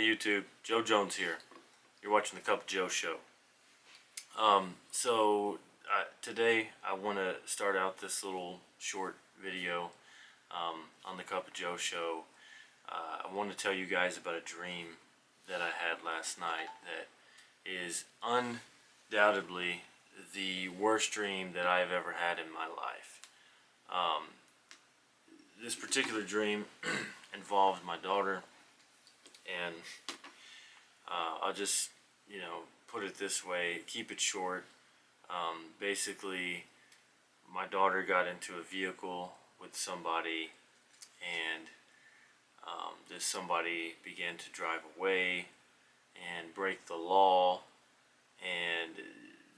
Hey YouTube, Joe Jones here. You're watching the Cup of Joe show. Today I want to start out this little short video on the Cup of Joe show. I want to tell you guys about a dream that I had last night that is undoubtedly the worst dream that I've ever had in my life. This particular dream involved my daughter, and I'll just, put it this way, keep it short. Basically, my daughter got into a vehicle with somebody, and this somebody began to drive away and break the law, and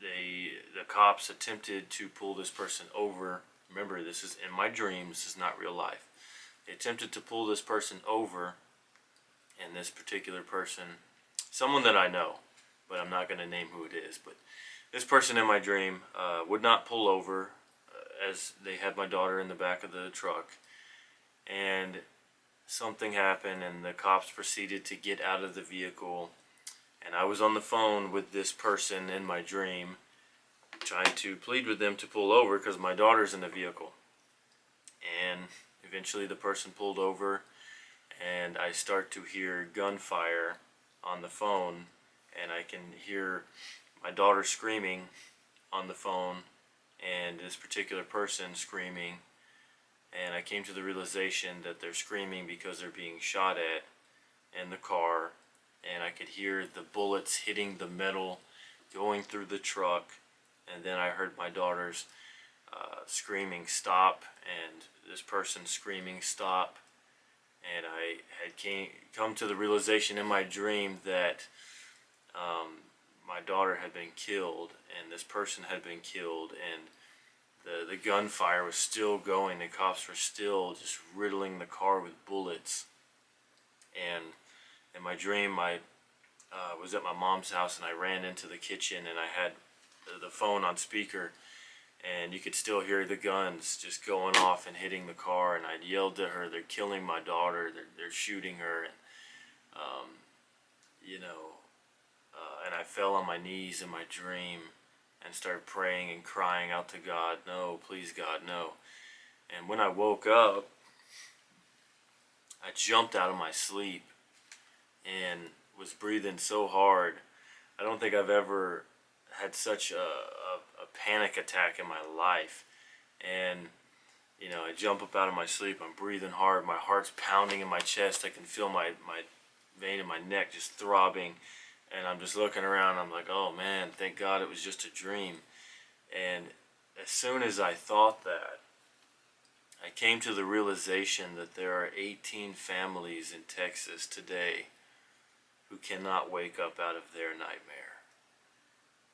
the cops attempted to pull this person over. Remember, this is in my dream, this is not real life. They attempted to pull this person over, and this particular person, someone that I know, but I'm not going to name who it is, but this person in my dream would not pull over as they had my daughter in the back of the truck, and something happened and the cops proceeded to get out of the vehicle, and I was on the phone with this person in my dream trying to plead with them to pull over because my daughter's in the vehicle. And eventually the person pulled over, and I start to hear gunfire on the phone, and I can hear my daughter screaming on the phone and this particular person screaming, and I came to the realization that they're screaming because they're being shot at in the car, and I could hear the bullets hitting the metal going through the truck, and then I heard my daughter's screaming stop, and this person screaming stop, and I had come to the realization in my dream that my daughter had been killed and this person had been killed, and the gunfire was still going. The cops were still just riddling the car with bullets. And in my dream, I was at my mom's house, and I ran into the kitchen, and I had the phone on speaker, and you could still hear the guns just going off and hitting the car, and I yelled to her, "They're killing my daughter, they're shooting her," and and I fell on my knees in my dream and started praying and crying out to God, "No, please God, no." And when I woke up, I jumped out of my sleep and was breathing so hard. I don't think I've ever had such a panic attack in my life. And I jump up out of my sleep, I'm breathing hard, my heart's pounding in my chest, I can feel my vein in my neck just throbbing, and I'm just looking around, I'm like, oh man, thank God it was just a dream. And as soon as I thought that, I came to the realization that there are 18 families in Texas today who cannot wake up out of their nightmare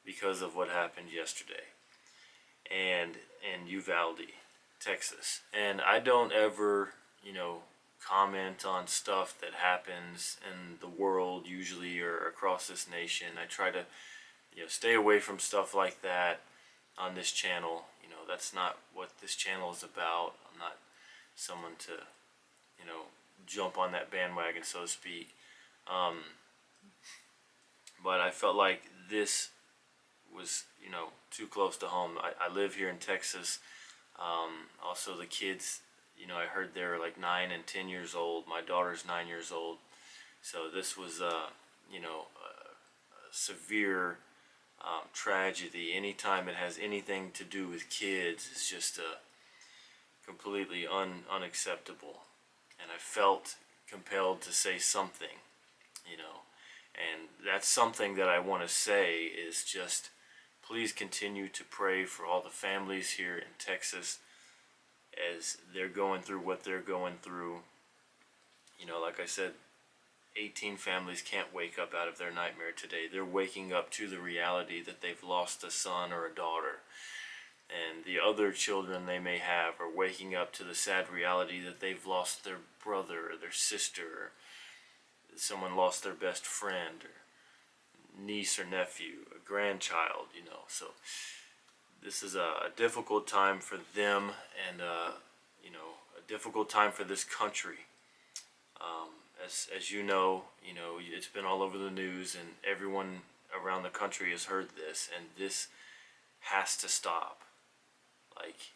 because of what happened yesterday and in Uvalde, Texas. And I don't ever, comment on stuff that happens in the world usually or across this nation. I try to, stay away from stuff like that on this channel. That's not what this channel is about. I'm not someone to, jump on that bandwagon, so to speak. But I felt like this was, too close to home. I live here in Texas. Also, the kids, I heard they're like 9 and 10 years old. My daughter's 9 years old. So this was, a severe tragedy. Anytime it has anything to do with kids, it's just completely unacceptable. And I felt compelled to say something, and that's something that I want to say is just, please continue to pray for all the families here in Texas as they're going through what they're going through. Like I said, 18 families can't wake up out of their nightmare today. They're waking up to the reality that they've lost a son or a daughter. And the other children they may have are waking up to the sad reality that they've lost their brother or their sister, or someone lost their best friend, or niece or nephew, a grandchild, So this is a difficult time for them, and a difficult time for this country. as you know, it's been all over the news, and everyone around the country has heard this, and this has to stop. Like,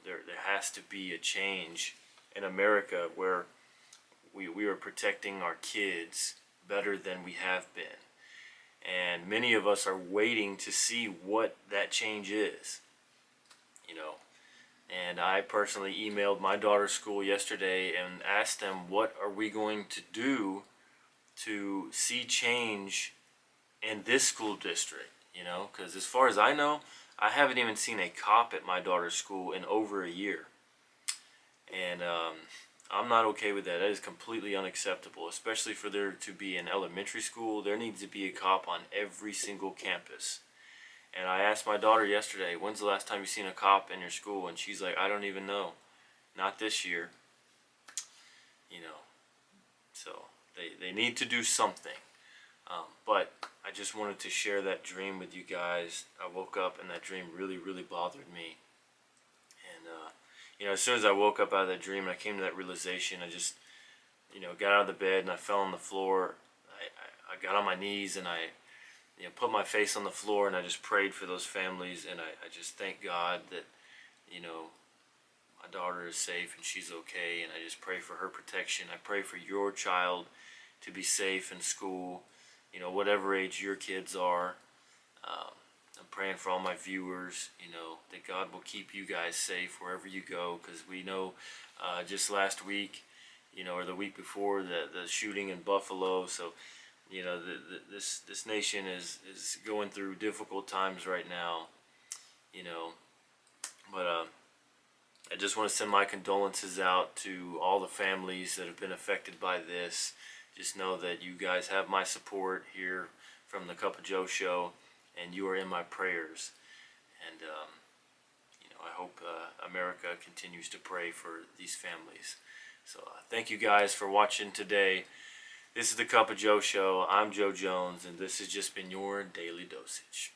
there has to be a change in America where we are protecting our kids better than we have been. And many of us are waiting to see what that change is, And I personally emailed my daughter's school yesterday and asked them, what are we going to do to see change in this school district? Because as far as I know, I haven't even seen a cop at my daughter's school in over a year. And I'm not okay with that. That is completely unacceptable, especially for there to be an elementary school. There needs to be a cop on every single campus. And I asked my daughter yesterday, when's the last time you seen a cop in your school? And she's like, I don't even know. Not this year. So they need to do something. But I just wanted to share that dream with you guys. I woke up and that dream really, really bothered me. And, as soon as I woke up out of that dream and I came to that realization, I just, got out of the bed and I fell on the floor. I got on my knees and I put my face on the floor and I just prayed for those families. And I just thank God that, my daughter is safe and she's okay. And I just pray for her protection. I pray for your child to be safe in school, whatever age your kids are. I'm praying for all my viewers, that God will keep you guys safe wherever you go, because we know just last week, or the week before, the shooting in Buffalo. So, this nation is going through difficult times right now, but I just want to send my condolences out to all the families that have been affected by this. Just know that you guys have my support here from the Cup of Joe show, and you are in my prayers. And I hope America continues to pray for these families. So thank you guys for watching today. This is the Cup of Joe show. I'm Joe Jones, and this has just been your daily dosage.